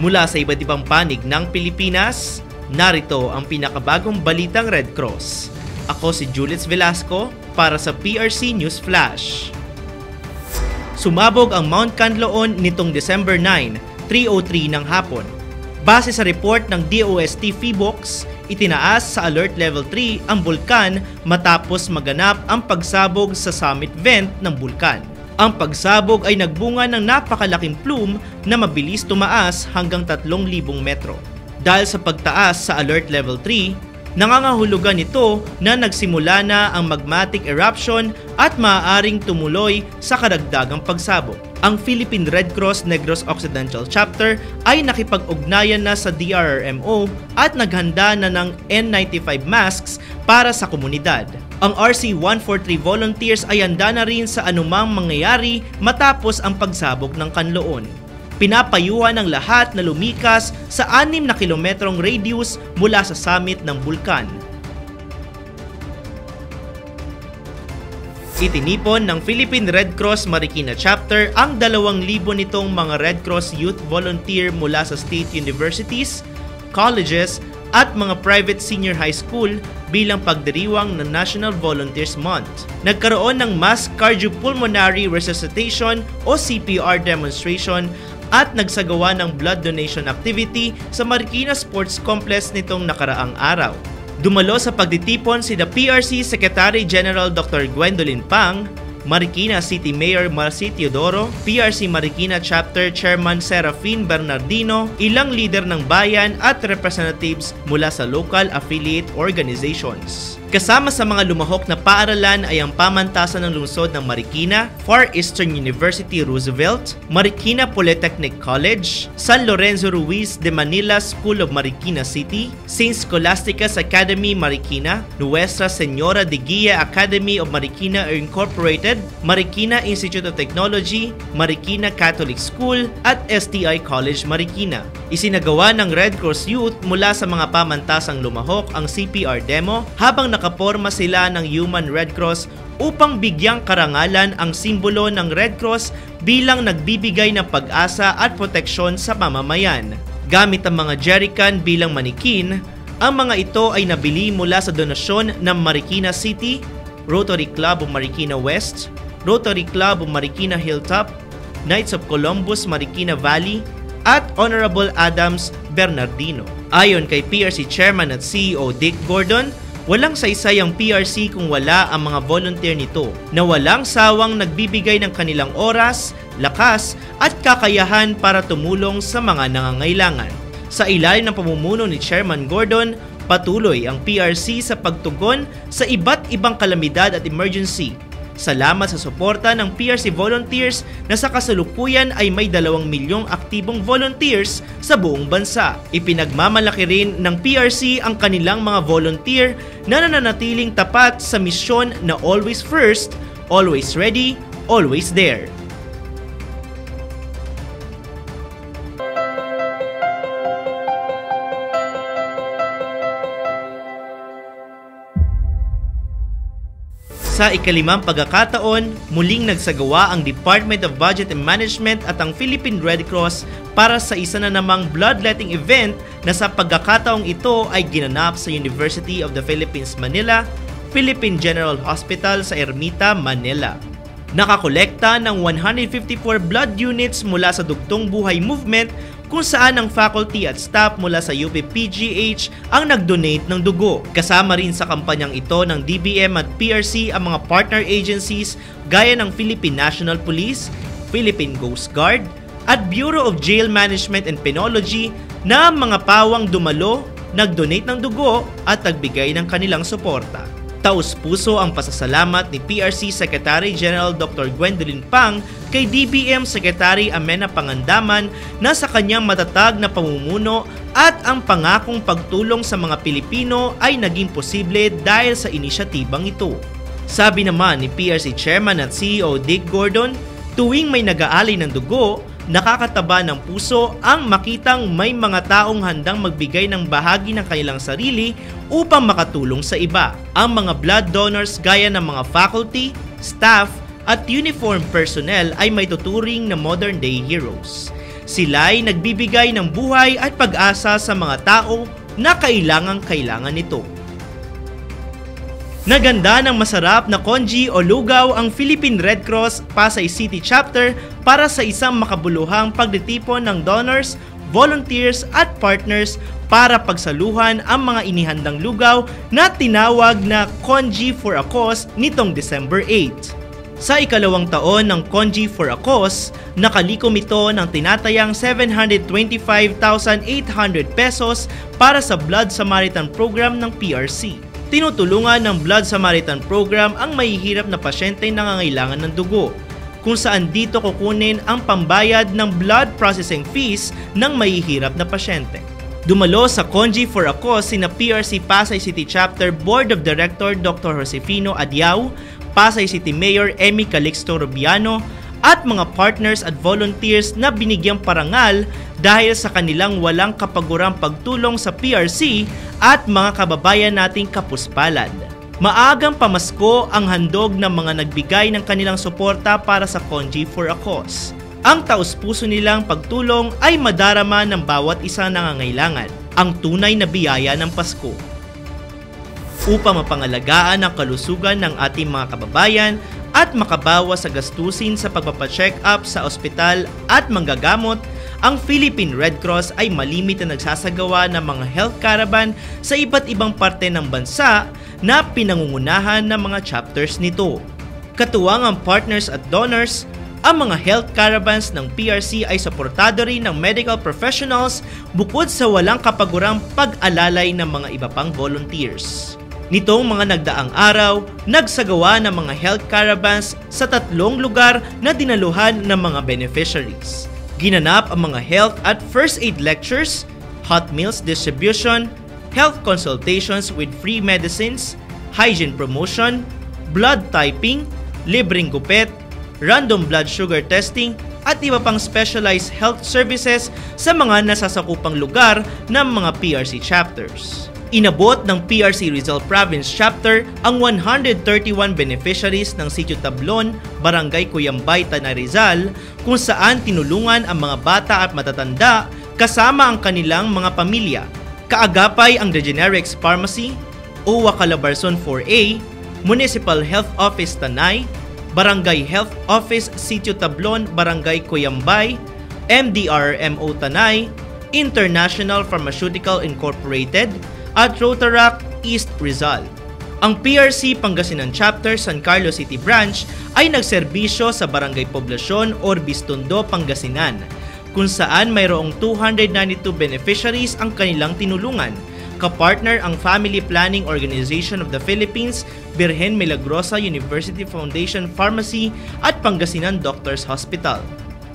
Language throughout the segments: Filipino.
Mula sa iba't ibang panig ng Pilipinas, narito ang pinakabagong balitang Red Cross. Ako si Julius Velasco para sa PRC News Flash. Sumabog ang Mount Canlaon nitong December 9, 3:03 ng hapon. Base sa report ng DOST PHIVOLCS, itinaas sa Alert Level 3 ang bulkan matapos maganap ang pagsabog sa summit vent ng bulkan. Ang pagsabog ay nagbunga ng napakalaking plume na mabilis tumaas hanggang 3,000 metro. Dahil sa pagtaas sa Alert Level 3, nangangahulugan ito na nagsimula na ang magmatic eruption at maaaring tumuloy sa karagdagang pagsabog. Ang Philippine Red Cross Negros Occidental Chapter ay nakipag-ugnayan na sa DRRMO at naghanda na ng N95 masks para sa komunidad. Ang RC-143 volunteers ay handa na rin sa anumang mangyayari matapos ang pagsabog ng Canlaon. Pinapayuhan ng lahat na lumikas sa 6 na kilometrong radius mula sa summit ng bulkan. Itinipon ng Philippine Red Cross Marikina Chapter ang 2,000 nitong mga Red Cross Youth Volunteer mula sa state universities, colleges at mga private senior high school bilang pagdiriwang ng National Volunteers Month. Nagkaroon ng mass cardiopulmonary resuscitation o CPR demonstration at nagsagawa ng blood donation activity sa Marikina Sports Complex nitong nakaraang araw. Dumalo sa pagtitipon sina PRC Secretary General Dr. Gwendolyn Pang, Marikina City Mayor Marcy Teodoro, PRC Marikina Chapter Chairman Serafin Bernardino, ilang leader ng bayan at representatives mula sa local affiliate organizations. Kasama sa mga lumahok na paaralan ay ang pamantasan ng lungsod ng Marikina, Far Eastern University Roosevelt, Marikina Polytechnic College, San Lorenzo Ruiz de Manila School of Marikina City, St. Scholastica's Academy Marikina, Nuestra Señora de Guia Academy of Marikina Incorporated, Marikina Institute of Technology, Marikina Catholic School at STI College Marikina. Isinagawa ng Red Cross Youth mula sa mga pamantasang lumahok ang CPR demo habang nakaporma sila ng Human Red Cross upang bigyang karangalan ang simbolo ng Red Cross bilang nagbibigay ng pag-asa at proteksyon sa mamamayan. Gamit ang mga jerrycan bilang manikin, ang mga ito ay nabili mula sa donasyon ng Marikina City, Rotary Club of Marikina West, Rotary Club of Marikina Hilltop, Knights of Columbus Marikina Valley, at Honorable Adams Bernardino. Ayon kay PRC Chairman at CEO Dick Gordon, walang saysay ang PRC kung wala ang mga volunteer nito na walang sawang nagbibigay ng kanilang oras, lakas at kakayahan para tumulong sa mga nangangailangan. Sa ilalim ng pamumuno ni Chairman Gordon, patuloy ang PRC sa pagtugon sa iba't ibang kalamidad at emergency. Salamat sa suporta ng PRC volunteers na sa kasalukuyan ay may 2 milyong aktibong volunteers sa buong bansa. Ipinagmamalaki rin ng PRC ang kanilang mga volunteer na nananatiling tapat sa misyon na always first, always ready, always there. Sa ikalimang pagkakataon, muling nagsagawa ang Department of Budget and Management at ang Philippine Red Cross para sa isa na namang bloodletting event na sa pagkakataong ito ay ginanap sa University of the Philippines Manila, Philippine General Hospital sa Ermita, Manila. Nakakolekta ng 154 blood units mula sa Dugtong Buhay Movement kung saan ang faculty at staff mula sa UP PGH ang nag-donate ng dugo. Kasama rin sa kampanyang ito ng DBM at PRC ang mga partner agencies gaya ng Philippine National Police, Philippine Coast Guard, at Bureau of Jail Management and Penology na mga pawang dumalo, nag-donate ng dugo at nagbigay ng kanilang suporta. Taus-puso ang pasasalamat ni PRC Secretary General Dr. Gwendolyn Pang kay DBM Secretary Amena Pangandaman na sa kanyang matatag na pamumuno at ang pangakong pagtulong sa mga Pilipino ay naging posible dahil sa inisyatibang ito. Sabi naman ni PRC Chairman at CEO Dick Gordon, tuwing may nag-aalay ng dugo, nakakataba ng puso ang makitang may mga taong handang magbigay ng bahagi ng kanilang sarili upang makatulong sa iba. Ang mga blood donors gaya ng mga faculty, staff at uniform personnel ay may tuturing na modern day heroes. Sila'y nagbibigay ng buhay at pag-asa sa mga tao na kailangan nito. Naganda ng masarap na congee o lugaw ang Philippine Red Cross Pasay City Chapter para sa isang makabuluhang pagtitipon ng donors, volunteers at partners para pagsaluhan ang mga inihandang lugaw na tinawag na Congee for a Cause nitong December 8. Sa ikalawang taon ng Congee for a Cause, nakalikom ito ng tinatayang 725,800 pesos para sa Blood Samaritan Program ng PRC. Tinutulungan ng Blood Samaritan Program ang mahihirap na pasyenteng nangangailangan ng dugo, kung saan dito kukunin ang pambayad ng blood processing fees ng mahihirap na pasyente. Dumalo sa Congee for a Cause sina PRC Pasay City Chapter Board of Director Dr. Josefino Adiao, Pasay City Mayor Emmy Calixto Rubiano at mga partners at volunteers na binigyang parangal dahil sa kanilang walang kapagurang pagtulong sa PRC at mga kababayan nating kapuspalad. Maagang pamasko ang handog ng mga nagbigay ng kanilang suporta para sa Congee for a Cause. Ang taus-puso nilang pagtulong ay madarama ng bawat isang nangangailangan, ang tunay na biyaya ng Pasko. Upang mapangalagaan ang kalusugan ng ating mga kababayan at makabawas sa gastusin sa pagpapacheck up sa ospital at manggagamot, ang Philippine Red Cross ay malimit na nagsasagawa ng mga health caravan sa iba't ibang parte ng bansa na pinangungunahan ng mga chapters nito. Katuwang ang partners at donors, ang mga health caravans ng PRC ay suportado rin ng medical professionals bukod sa walang kapagurang pag-alalay ng mga iba pang volunteers. Nitong mga nagdaang araw, nagsagawa ng mga health caravans sa 3 lugar na dinaluhan ng mga beneficiaries. Ginanap ang mga health at first aid lectures, hot meals distribution, health consultations with free medicines, hygiene promotion, blood typing, libreng gupit, random blood sugar testing, at iba pang specialized health services sa mga nasasakupang lugar ng mga PRC chapters. Inabot ng PRC Rizal Province Chapter ang 131 beneficiaries ng Sitio Tablon, Barangay Cuyambay, Tanay Rizal, kung saan tinulungan ang mga bata at matatanda kasama ang kanilang mga pamilya. Kaagapay ang The Generics Pharmacy, OWA Calabarzon 4A, Municipal Health Office Tanay, Barangay Health Office Sitio Tablon, Barangay Cuyambay, MDRMO Tanay, International Pharmaceutical Incorporated, at Rotaract East Rizal. Ang PRC Pangasinan Chapter San Carlos City Branch ay nagserbisyo sa Barangay Poblasyon or Bistondo, Pangasinan, kung saan mayroong 292 beneficiaries ang kanilang tinulungan. Kapartner ang Family Planning Organization of the Philippines, Birhen Milagrosa University Foundation Pharmacy at Pangasinan Doctors Hospital.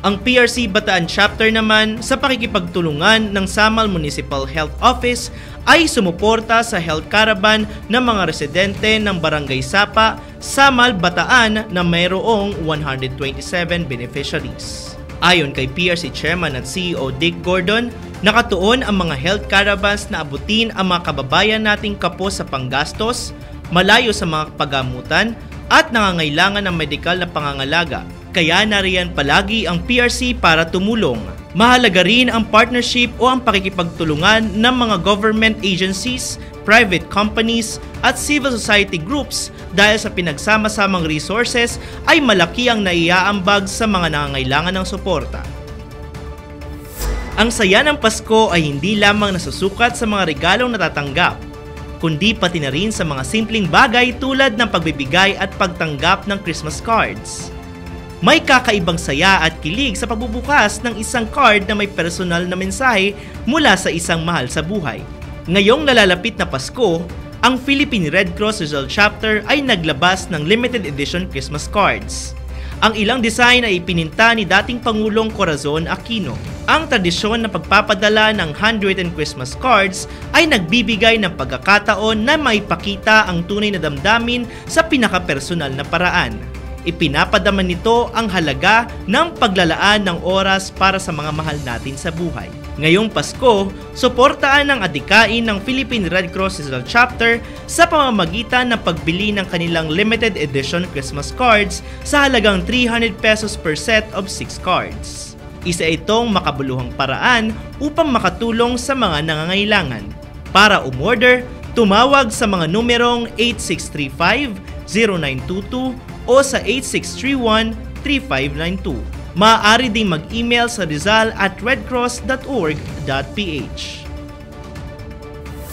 Ang PRC Bataan Chapter naman sa pakikipagtulungan ng Samal Municipal Health Office ay sumuporta sa health caravan ng mga residente ng Barangay Sapa, Samal, Bataan na mayroong 127 beneficiaries. Ayon kay PRC Chairman at CEO Dick Gordon, nakatuon ang mga health caravans na abutin ang mga kababayan nating kapos sa panggastos, malayo sa mga pagamutan at nangangailangan ng medikal na pangangalaga. Kaya nariyan palagi ang PRC para tumulong. Mahalaga rin ang partnership o ang pakikipagtulungan ng mga government agencies, private companies at civil society groups dahil sa pinagsama-samang resources ay malaki ang naiaambag sa mga nangangailangan ng suporta. Ang saya ng Pasko ay hindi lamang nasusukat sa mga regalong natatanggap, kundi pati na rin sa mga simpleng bagay tulad ng pagbibigay at pagtanggap ng Christmas cards. May kakaibang saya at kilig sa pagbubukas ng isang card na may personal na mensahe mula sa isang mahal sa buhay. Ngayong nalalapit na Pasko, ang Philippine Red Cross Rizal Chapter ay naglabas ng limited edition Christmas cards. Ang ilang design ay ipininta ni dating Pangulong Corazon Aquino. Ang tradisyon na pagpapadala ng handwritten Christmas cards ay nagbibigay ng pagkakataon na maipakita ang tunay na damdamin sa pinakapersonal na paraan. Ipinapadaman nito ang halaga ng paglalaan ng oras para sa mga mahal natin sa buhay. Ngayong Pasko, suportaan ang adikain ng Philippine Red Cross Rizal Chapter sa pamamagitan ng pagbili ng kanilang limited edition Christmas cards sa halagang 300 pesos per set of 6 cards. Isa itong makabuluhang paraan upang makatulong sa mga nangangailangan. Para umorder, tumawag sa mga numerong 8635-0922 o sa 8631-3592. Maaari ding mag-email sa rizal@redcross.org.ph.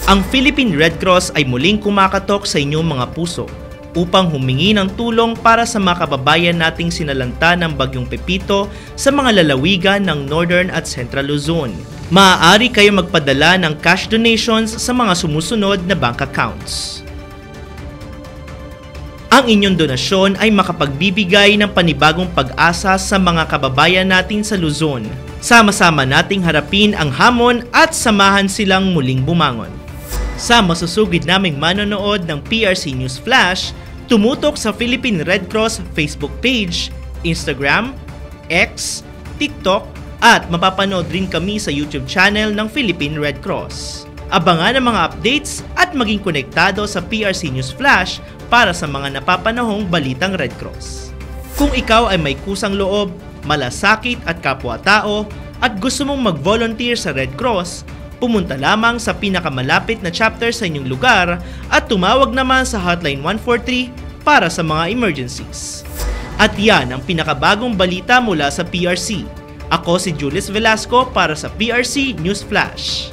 Ang Philippine Red Cross ay muling kumakatok sa inyong mga puso upang humingi ng tulong para sa mga kababayan nating sinalanta ng Bagyong Pepito sa mga lalawigan ng Northern at Central Luzon. Maaari kayo magpadala ng cash donations sa mga sumusunod na bank accounts. Ang inyong donasyon ay makapagbibigay ng panibagong pag-asa sa mga kababayan natin sa Luzon. Sama-sama nating harapin ang hamon at samahan silang muling bumangon. Sa masusugid naming manonood ng PRC News Flash, tumutok sa Philippine Red Cross Facebook page, Instagram, X, TikTok, at mapapanood rin kami sa YouTube channel ng Philippine Red Cross. Abangan ang mga updates at maging konektado sa PRC News Flash para sa mga napapanahong balitang Red Cross. Kung ikaw ay may kusang loob, malasakit at kapwa-tao at gusto mong mag-volunteer sa Red Cross, pumunta lamang sa pinakamalapit na chapter sa inyong lugar at tumawag naman sa Hotline 143 para sa mga emergencies. At yan ang pinakabagong balita mula sa PRC. Ako si Julius Velasco para sa PRC News Flash.